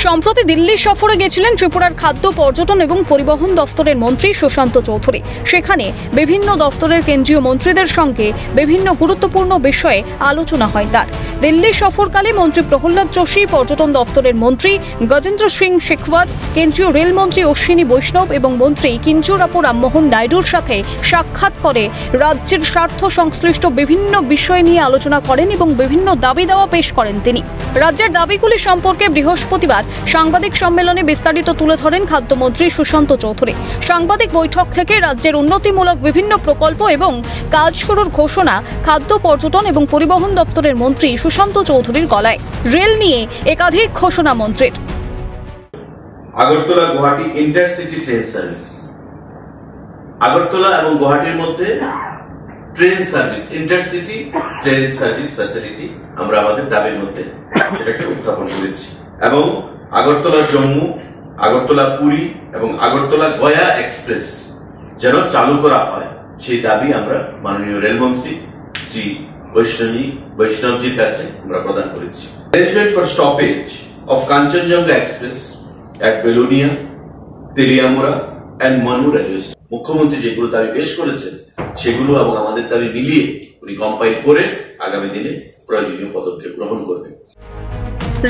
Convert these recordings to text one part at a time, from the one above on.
সম্প্রতি দিল্লি সফরে গেছিলেন ত্রিপুরার খাদ্য, পর্যটন এবং পরিবহন দফতরের মন্ত্রী সুশান্ত চৌধুরী। সেখানে বিভিন্ন দফতরের কেন্দ্রীয় মন্ত্রীদের সঙ্গে বিভিন্ন গুরুত্বপূর্ণ বিষয়ে আলোচনা হয় তার। দিল্লি সফরকালে মন্ত্রী প্রহ্লাদ যোশী, পর্যটন দফতরের মন্ত্রী গজেন্দ্র সিং শেখাওয়াত, কেন্দ্রীয় রেলমন্ত্রী অশ্বিনী বৈষ্ণব এবং মন্ত্রী কিঞ্জরাপু রামমোহন নাইডুর সাথে সাক্ষাৎ করে রাজ্যের স্বার্থ সংশ্লিষ্ট বিভিন্ন বিষয় নিয়ে আলোচনা করেন এবং বিভিন্ন দাবি দাওয়া পেশ করেন তিনি। রাজ্যের দাবিগুলি সম্পর্কে বৃহস্পতিবার সাংবাদিক সম্মেলনে বিস্তারিত তুলে ধরেন খাদ্যমন্ত্রী সুশান্ত চৌধুরী। সাংবাদিক বৈঠক থেকে রাজ্যের উন্নতিমূলক বিভিন্ন প্রকল্প এবং কাজ শুরুর ঘোষণা খাদ্য, পর্যটন এবং পরিবহন দপ্তরের মন্ত্রী সুশান্ত চৌধুরীর গলায়। রেল নিয়ে একাধিক ঘোষণা মন্ত্রীর। Agartala Guwahati intercity train service, Agartala এবং গুয়াহাটির মধ্যে train service, intercity train service facility আমরা আমাদের দাবির মধ্যে সেটাকে উত্থাপন করেছি এবং আগরতলা জম্মু, আগরতলা পুরী এবং আগরতলা গয়া এক্সপ্রেস যেন চালু করা হয় সেই দাবি আমরা মাননীয় রেলমন্ত্রী শ্রী বৈষ্ণবজির কাছে আমরা প্রদান করেছি। Arrangement for stoppage of Kanchenjunga express at Belonia, Teliamura and Manu railway station. মুখ্যমন্ত্রী যেগুলো দাবি পেশ করেছেন সেগুলো এবং আমাদের দাবি মিলিয়ে উনি কম্পাইল করে আগামী দিনে প্রয়োজনীয় পদক্ষেপ গ্রহণ করবেন।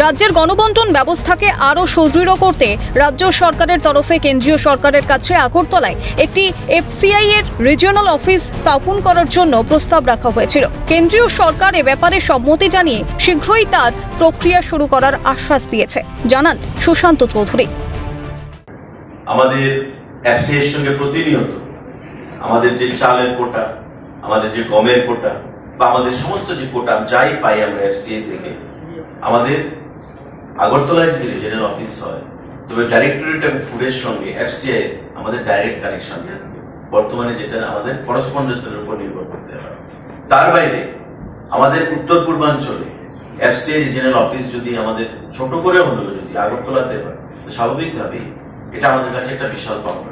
রাজ্যের গণবন্টন ব্যবস্থাকে আরও সুদৃঢ় করতে রাজ্য সরকারের তরফে কেন্দ্রীয় সরকারের কাছে আগরতলায় একটি এফসিআই এর রিজিওনাল অফিস স্থাপন করার জন্য প্রস্তাব রাখা হয়েছিল। কেন্দ্রীয় সরকার এ ব্যাপারে সম্মতি জানিয়ে শীঘ্রই তার প্রক্রিয়া শুরু করার আশ্বাস দিয়েছে, জানান সুশান্ত চৌধুরী। আমাদের এফসিআই এর সঙ্গে প্রতিনিয়ত আমাদের যে চালের কোটা, আমাদের যে গমের কোটা বা আমাদের সমস্ত যে কোটা যাই পাই আমরা এফসিআই থেকে, আমাদের আগরতলায় যদি রিজিওনাল অফিস হয় তবে ডাইরেক্টরেট অফ ফুডের সঙ্গে এফসিআই আমাদের ডাইরেক্ট কানেকশন থাকবে। বর্তমানে যেটা আমাদের করসপন্ডেন্সের উপর নির্ভর করতে হয়। তার বাইরে আমাদের উত্তর পূর্বাঞ্চলে এফসিআই রিজিওনাল অফিস যদি আমাদের ছোট করে হলেও যদি আগরতলাতে হয়, স্বাভাবিকভাবেই এটা আমাদের কাছে একটা বিশাল পাওনা।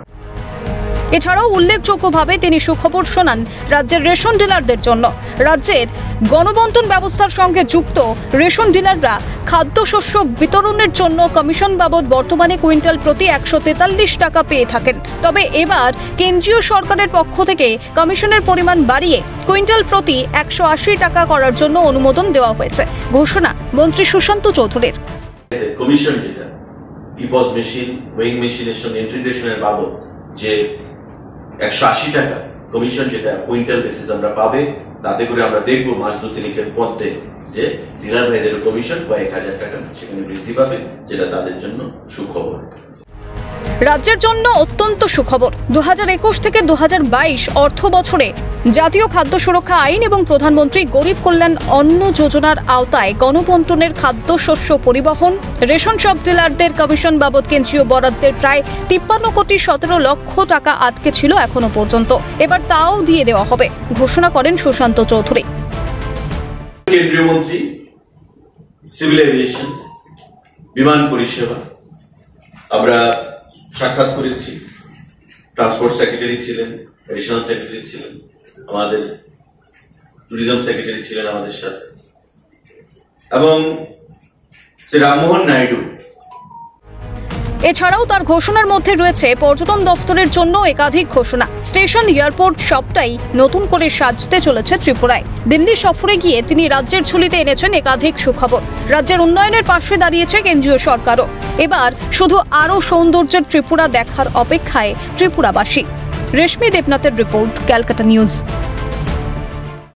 এছাড়াও উল্লেখযোগ্যভাবে তিনি সুখবর শোনান রাজ্যের রেশন ডিলারদের জন্য। রাজ্যের গণবন্টন ব্যবস্থার সঙ্গে যুক্ত রেশন ডিলাররা খাদ্যশস্য বিতরণের জন্য কমিশন বাবদ বর্তমানে কুইন্টাল প্রতি 143 টাকা পেয়ে থাকেন। তবে এবার কেন্দ্রীয় সরকারের পক্ষ থেকে কমিশনের পরিমাণ বাড়িয়ে কুইন্টাল প্রতি 180 টাকা করার জন্য অনুমোদন দেওয়া হয়েছে। ঘোষণা মন্ত্রী সুশান্ত চৌধুরীর। কমিশন যেটা ইপস মেশিন, ওয়েইং মেশিনের সঙ্গে ইন্টিগ্রেশনের বাবদ যে 180 টাকা কমিশন যেটা কুইন্টাল বেসিস আমরা পাবে, তাতে করে আমরা দেখবো মাস 2-3 মধ্যে যে ডিলার ভাইদের কমিশন কয়েক হাজার টাকা সেখানে বৃদ্ধি পাবে, যেটা তাদের জন্য সুখবর। রাজ্যের জন্য অত্যন্ত সুখবর। 2021 থেকে 2022 অর্থ বছরে জাতীয় খাদ্য সুরক্ষা আইন এবং প্রধানমন্ত্রী গরিব কল্যাণ অন্ন যোজনার আওতায় গণবন্টনের খাদ্যশস্য পরিবহন, রেশন শপ ডিলারদের কমিশন বাবদ কেন্দ্রীয় বরাদ্দের প্রায় 53 কোটি 17 লক্ষ টাকা আটকে ছিল এখনো পর্যন্ত। এবার তাও দিয়ে দেওয়া হবে, ঘোষণা করেন সুশান্ত চৌধুরী। কেন্দ্রীয় মন্ত্রী, সিভিল এভিয়েশন, বিমান পরিষেবা আমরা সাক্ষাৎ করেছি। ট্রান্সপোর্ট সেক্রেটারি ছিলেন, এডিশনাল সেক্রেটারি ছিলেন, আমাদের ট্যুরিজম সেক্রেটারি ছিলেন আমাদের সাথে, এবং শ্রী রামমোহন নাইডু। এছাড়াও তার ঘোষণার মধ্যে রয়েছে পর্যটন দফতরের জন্য একাধিক ঘোষণা। স্টেশন, এয়ারপোর্ট সবটাই নতুন করে সাজতে চলেছে ত্রিপুরায়। দিল্লি সফরে গিয়ে তিনি রাজ্যের ঝুলিতে এনেছেন একাধিক সুখবর। রাজ্যের উন্নয়নের পাশে দাঁড়িয়েছে কেন্দ্রীয় সরকারও। এবার শুধু আরও সৌন্দর্যের ত্রিপুরা দেখার অপেক্ষায় ত্রিপুরাবাসী। রেশমি দেবনাথের রিপোর্ট, ক্যালকাটা নিউজ।